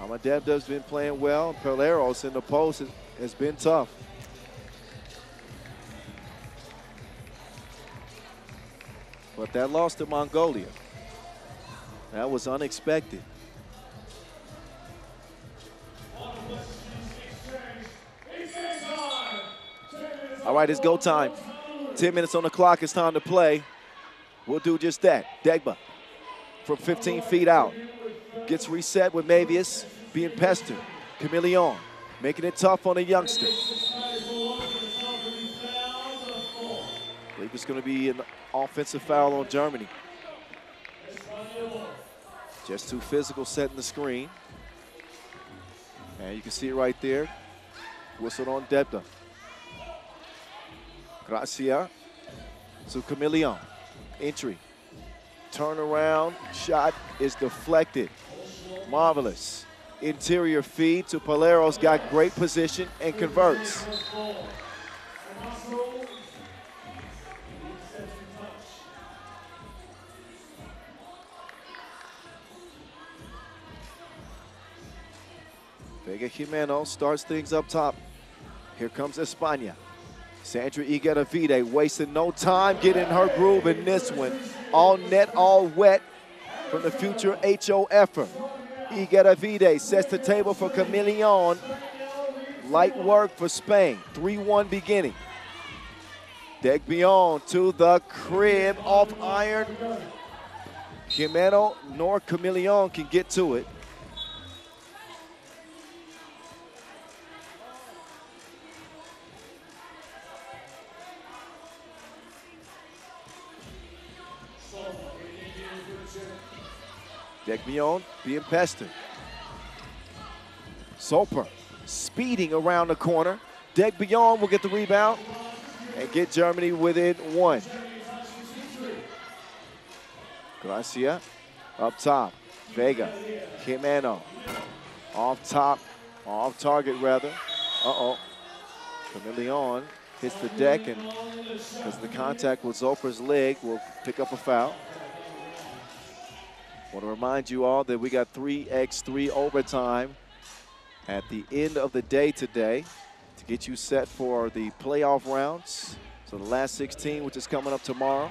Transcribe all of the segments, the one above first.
Amadevda's been playing well. Peleros in the post has been tough. But that loss to Mongolia, that was unexpected. All right, it's go time. 10 minutes on the clock. It's time to play. We'll do just that. Degba from 15 feet out. Gets reset with Mavius being pestered. Chameleon making it tough on a youngster. I believe it's going to be an offensive foul on Germany. Just too physical setting the screen. And you can see it right there. Whistled on Debda. Gracia to Chameleon. Entry. Turnaround. Shot is deflected. Marvelous. Interior feed to Peleros. Got great position and converts. Vega Jimeno starts things up top. Here comes España. Sandra Igueravide wasting no time getting her groove in this one. All net, all wet from the future HOFer. Igueravide sets the table for Chameleon. Light work for Spain. 3-1 beginning. Degbion to the crib off iron. Jimeno nor Chameleon can get to it. Degbion being pestered. Soper speeding around the corner. Degbion will get the rebound and get Germany within one. Gracia up top. Vega, Jimeno off top, off target rather. Uh-oh. Chameleon hits the deck and because the contact with Zoper's leg will pick up a foul. Want to remind you all that we got 3x3 overtime at the end of the day today to get you set for the playoff rounds. So the last 16, which is coming up tomorrow.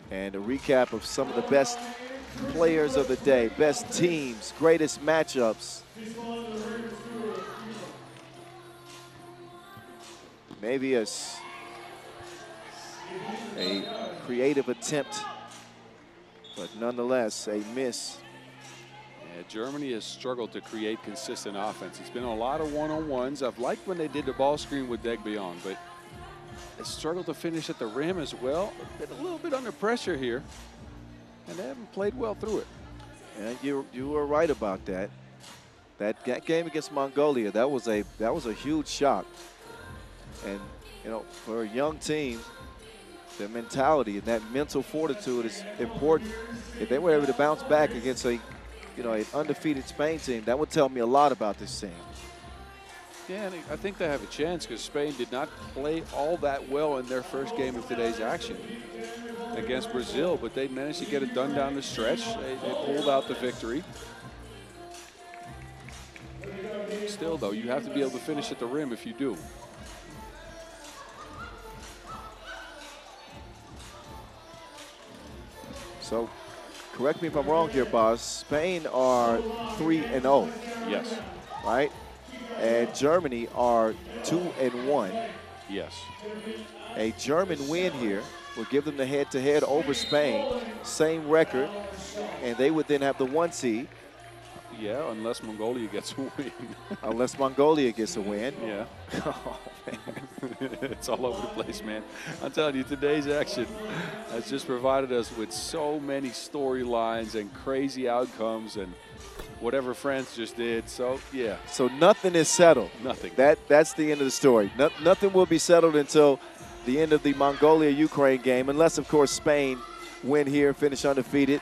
And a recap of some of the best players of the day, best teams, greatest matchups. Maybe a creative attempt, but nonetheless, a miss. Yeah, Germany has struggled to create consistent offense. It's been a lot of one-on-ones. I've liked when they did the ball screen with Degbion, but they struggled to finish at the rim as well. Been a little bit under pressure here, and they haven't played well through it. And you were right about that. That game against Mongolia, that was a huge shock. And you know, for a young team, their mentality and that mental fortitude is important. If they were able to bounce back against an undefeated Spain team, that would tell me a lot about this team. Yeah, and I think they have a chance because Spain did not play all that well in their first game of today's action against Brazil, but they managed to get it done down the stretch. They pulled out the victory. Still, though, you have to be able to finish at the rim if you do. So, correct me if I'm wrong here, boss. Spain are 3-0. Yes. Right? And Germany are 2-1. Yes. A German win here will give them the head-to-head over Spain. Same record, and they would then have the 1 seed. Yeah, unless Mongolia gets a win. Unless Mongolia gets a win. Yeah. Oh, man. It's all over the place, man. I'm telling you, today's action has just provided us with so many storylines and crazy outcomes and whatever France just did. So, yeah. So nothing is settled. Nothing. That's the end of the story. Nothing will be settled until the end of the Mongolia-Ukraine game, unless, of course, Spain win here, finish undefeated.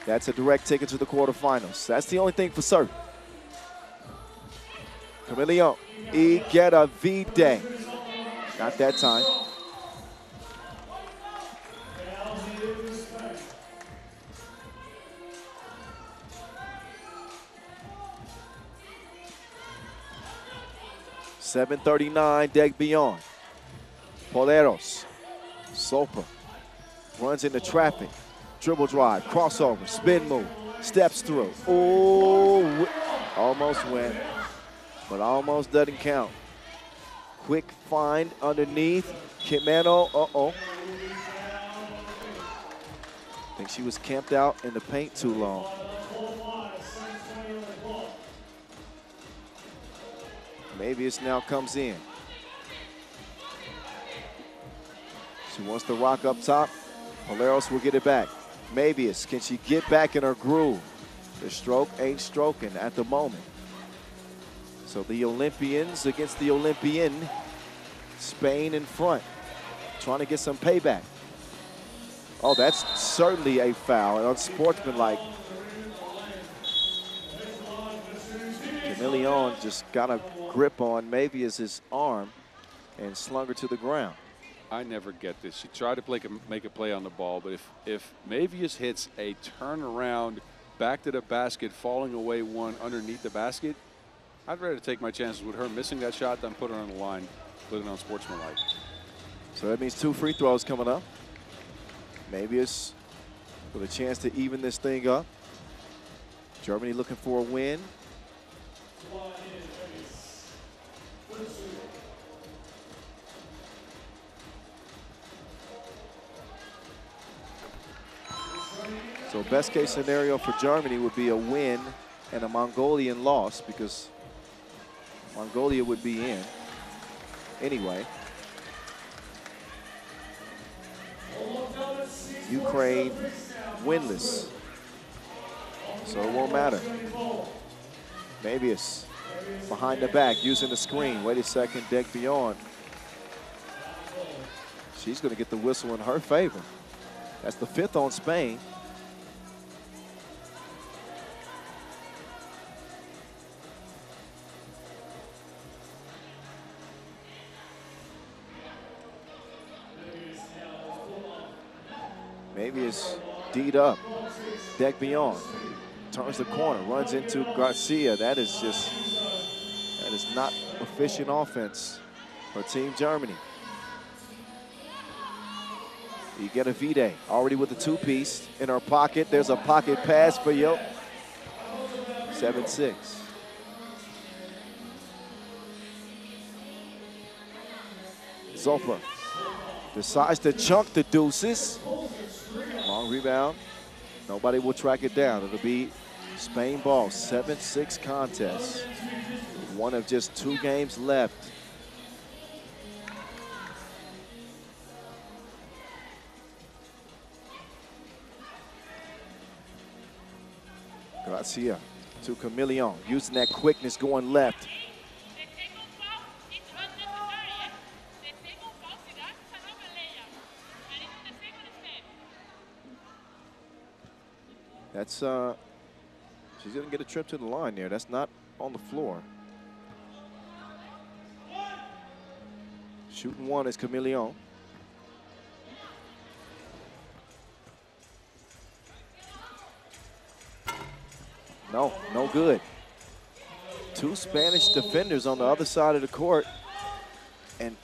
That's a direct ticket to the quarterfinals. That's the only thing for certain. Chameleon, Igueravide. Not that time. 7:39, Deg beyond. Poleros, Soper, runs into traffic. Dribble drive, crossover, spin move, steps through. Oh, almost went, but almost doesn't count. Quick find underneath. Kimeno, uh-oh. I think she was camped out in the paint too long. Maybe it's now comes in. She wants to rock up top. Poleros will get it back. Maybe it's, can she get back in her groove? The stroke ain't stroking at the moment. So the Olympians against the Olympian. Spain in front, trying to get some payback. Oh, that's certainly a foul, and unsportsmanlike. Camilleon just got a grip on maybe as his arm and slung her to the ground. I never get this. She tried to make a play on the ball, but if Mavius hits a turnaround back to the basket, falling away one underneath the basket, I'd rather take my chances with her missing that shot than put her on the line, put it on sportsmanlike. So that means 2 free throws coming up. Mavius with a chance to even this thing up. Germany looking for a win. So best case scenario for Germany would be a win and a Mongolian loss, because Mongolia would be in anyway. Ukraine winless, so it won't matter. Mavius behind the back using the screen. Wait a second, Deg beyond. She's going to get the whistle in her favor. That's the 5th on Spain. Mavius D'd up. Deg beyond. Turns the corner, runs into Garcia. That is not efficient offense for Team Germany. You get a Vide already with the 2-piece in her pocket. There's a pocket pass for you. 7-6. Zopa decides to chunk the deuces. Long rebound. Nobody will track it down. It'll be Spain ball, 7-6 contest. One of just 2 games left. Garcia to Camilleon, using that quickness going left. That's, she's gonna get a trip to the line there. That's not on the floor. Shooting one is Camilleon. No, no good. 2 Spanish defenders on the other side of the court. And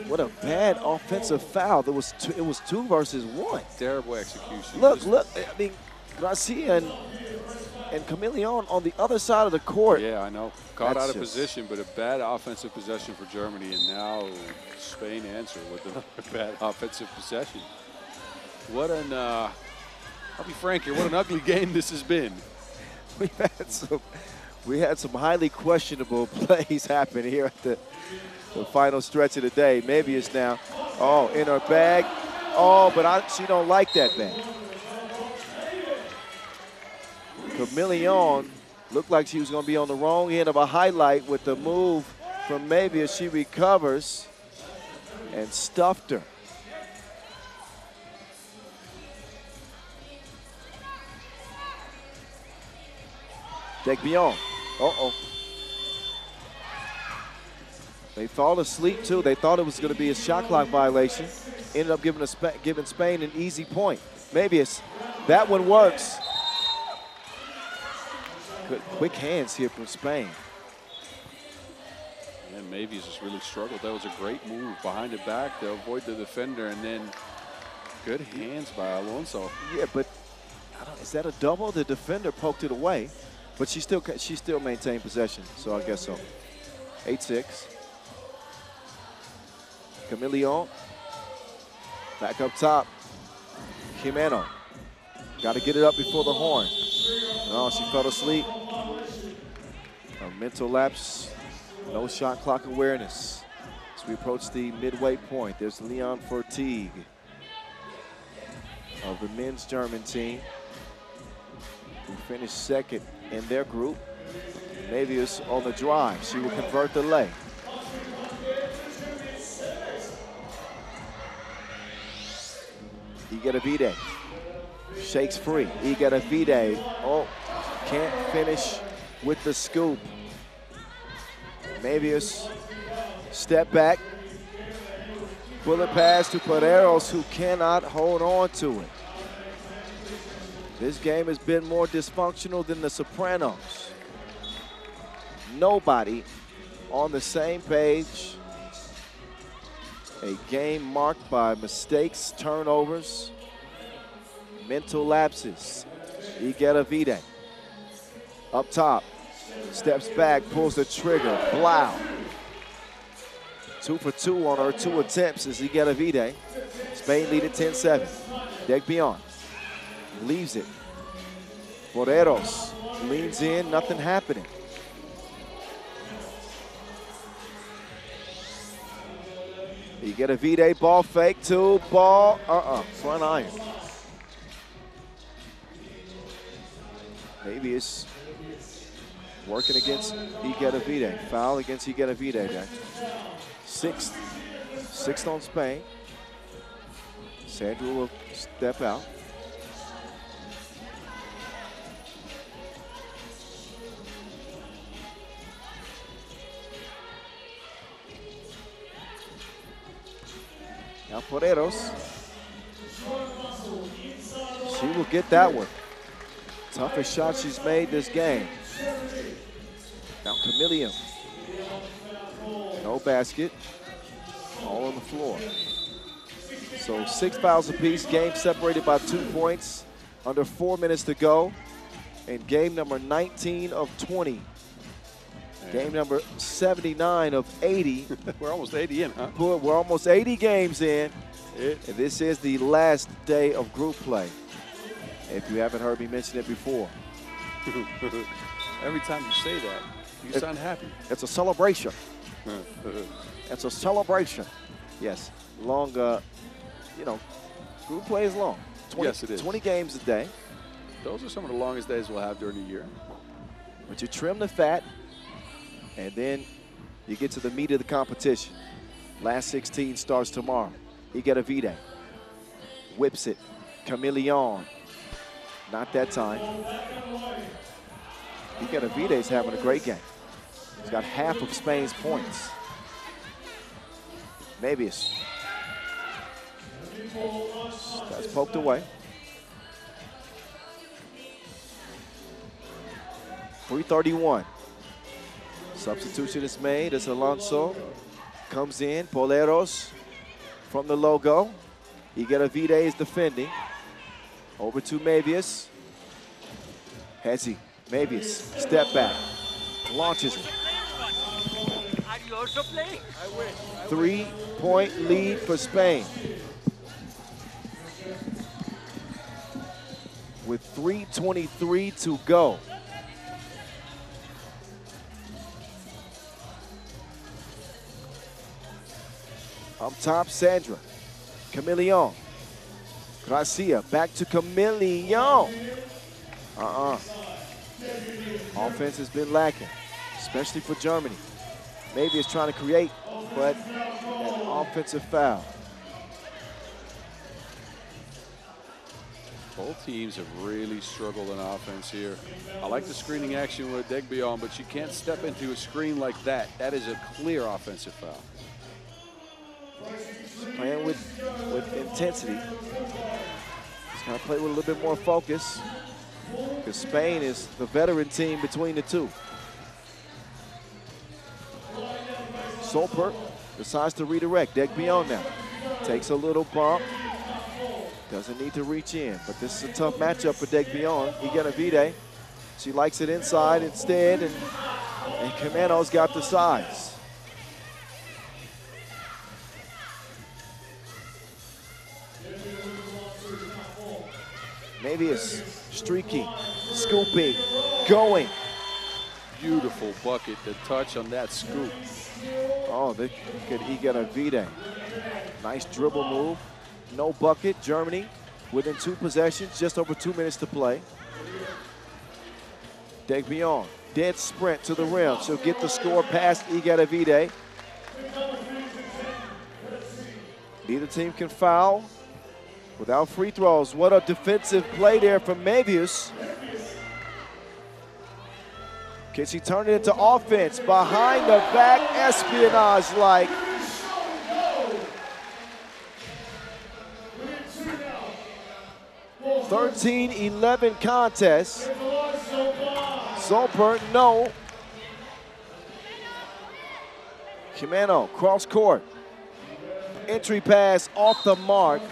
what a bad offensive foul. It was 2 versus 1. Terrible execution. Look, I mean, Garcia and Camilleon on the other side of the court. Yeah, I know. Caught out of position, but a bad offensive possession for Germany, and now Spain answer with a bad offensive possession. What an, I'll be frank here, what an ugly game this has been. We had some highly questionable plays happen here at the final stretch of the day. Maybe it's now, oh, in her bag. Oh, but she don't like that bag. Camilleon looked like she was going to be on the wrong end of a highlight with the move from maybe as she recovers and stuffed her. Deg beyond. Uh-oh. They fall asleep, too. They thought it was going to be a shot clock violation. Ended up giving Spain an easy point. Maybe that one works. Good, quick hands here from Spain. And maybe he's just really struggled. That was a great move behind the back to avoid the defender, and then good hands by Alonso. Yeah, but is that a double? The defender poked it away, but she still maintained possession, so I guess so. 8-6. Camilion. Back up top. Jimeno. Got to get it up before the horn. Oh, she fell asleep. A mental lapse. No shot clock awareness. As we approach the midway point, there's Leon Fortigue of the men's German team, who finished second in their group. Navius on the drive. She will convert the lay. Igedavide shakes free. Igedavide, oh, can't finish with the scoop. Navius, step back. Bullet pass to Pareros, who cannot hold on to it. This game has been more dysfunctional than the Sopranos. Nobody on the same page. A game marked by mistakes, turnovers, mental lapses. Igedavide up top, steps back, pulls the trigger, Blau. 2 for 2 on her 2 attempts as Igedavide. Spain lead at 10-7. Degbion leaves it. Boreros leans in, nothing happening. Igedavide, ball fake, 2, ball, front iron. Maybe it's working against Igedavide. Foul against Igedavide there. Sixth on Spain. Sandra will step out. Now Poreros. She will get that one. Toughest shot she's made this game. Now Camillion. No basket. All on the floor. So 6 fouls apiece. Game separated by 2 points. Under 4 minutes to go. And game number 19 of 20. Game number 79 of 80. We're almost 80 in, huh? We're almost 80 games in. And this is the last day of group play. If you haven't heard me mention it before. Every time you say that, you sound happy. It's a celebration. It's a celebration. Yes, long, group play is long. 20, yes, it is. 20 games a day. Those are some of the longest days we'll have during the year. But you trim the fat, and then you get to the meat of the competition. Last 16 starts tomorrow. Igedavide whips it. Camillion. Not that time. Igedavide is having a great game. He's got half of Spain's points. Navius. That's poked away. 3:31. Substitution is made as Alonso comes in. Poleros from the logo. Igedavide is defending. Over to Mavius. Hezzy. Mavius, step back. Launches it. Are you also playing? 3-point lead for Spain. With 3:23 to go. Up top, Sandra. Camillion. Gracia, back to Camillion. Offense has been lacking, especially for Germany. Maybe it's trying to create, but an offensive foul. Both teams have really struggled in offense here. I like the screening action with Degbion, but you can't step into a screen like that. That is a clear offensive foul. Playing with intensity. He's got to play with a little bit more focus because Spain is the veteran team between the two. Solper decides to redirect. Degbion now takes a little bump. Doesn't need to reach in, but this is a tough matchup for Degbion. Igenavide, she likes it inside instead, and Kameno's got the size. Maybe it's streaking, scooping, going. Beautiful bucket, the touch on that scoop. Oh, they could Igenavide. Nice dribble move. No bucket. Germany within 2 possessions, just over 2 minutes to play. Degbion, dead sprint to the rim. She'll get the score past Igenavide. Neither team can foul without free throws. What a defensive play there from Mevius. Can she turn it into offense? Behind the back, espionage-like. (13-11) contest. Solper, no. Kameno, cross court. Entry pass off the mark.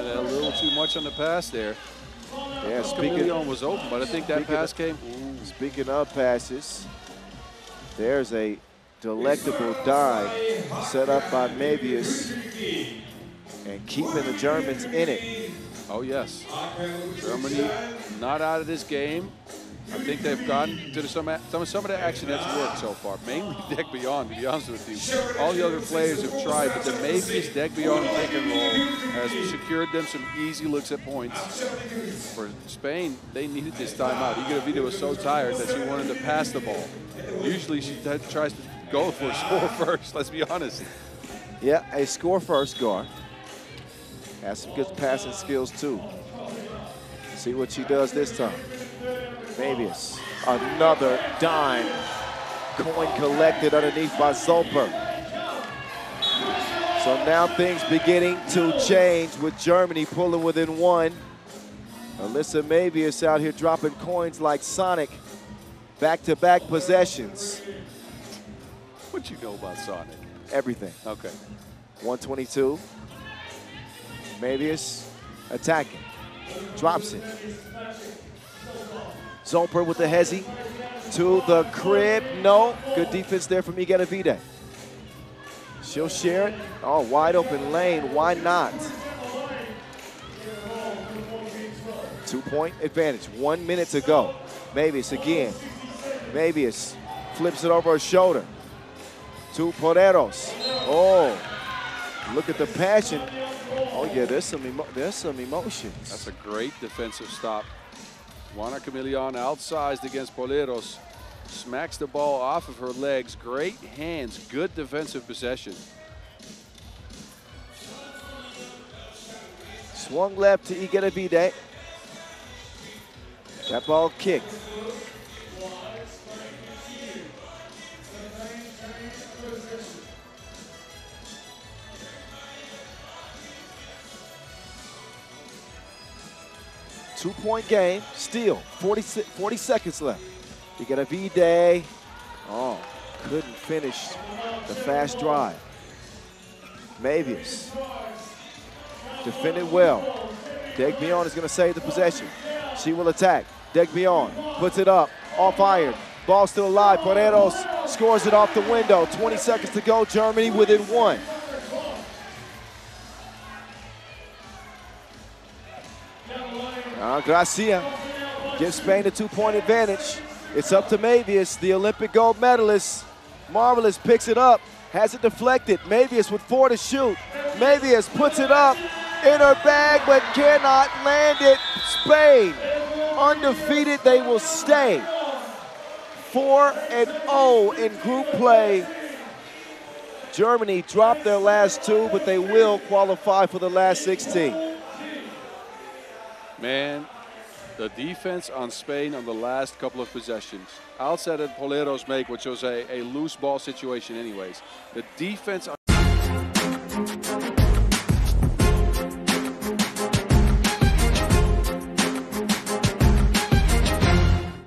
A little too much on the pass there. Yeah, Chameleon was open, but I think that pass came. Speaking of passes, there's a delectable dive set up by Mevius and keeping the Germans in it. Oh, yes. Germany not out of this game. I think they've gotten to some of the action that's worked so far. Mainly Degbion, to be honest with you. All the other players have tried, but the Mevius Degbion pick and roll has secured them some easy looks at points. For Spain, they needed this timeout. Igenavide was so tired that she wanted to pass the ball. Usually she tries to go for a score first, let's be honest. Yeah, a score first guard. Has some good passing skills too. See what she does this time. Mevius, another dime. Coin collected underneath by Solper. So now things beginning to change with Germany pulling within 1. Alyssa Mevius out here dropping coins like Sonic. Back-to-back possessions. What you know about Sonic? Everything. Okay. 122. Mevius attacking. Drops it. Zomper with the hezzy to the crib. No. Good defense there from Igenavide. She'll share it. Oh, wide open lane. Why not? 2-point advantage. 1 minute to go. Mevius again. Mevius flips it over her shoulder to Poreros. Oh, look at the passion. Oh yeah, there's some emotions. That's a great defensive stop. Juana Chameleon outsized against Poleros. Smacks the ball off of her legs. Great hands, good defensive possession. Swung left to Igenavide. That ball kicked. Two-point game, still 40 seconds left. Igenavide, oh, couldn't finish the fast drive. Mevius defended well. Degbion is going to save the possession. She will attack. Degbion puts it up, off iron. Ball still alive. Poreros scores it off the window. 20 seconds to go. Germany within 1. Gracia gives Spain a 2-point advantage. It's up to Mevius, the Olympic gold medalist. Marvelous picks it up, has it deflected. Mevius with 4 to shoot. Mevius puts it up in her bag, but cannot land it. Spain, undefeated, they will stay. 4-0 in group play. Germany dropped their last 2, but they will qualify for the last 16. Man, the defense on Spain on the last couple of possessions, outside of Poleros make, which was a loose ball situation anyways. The defense on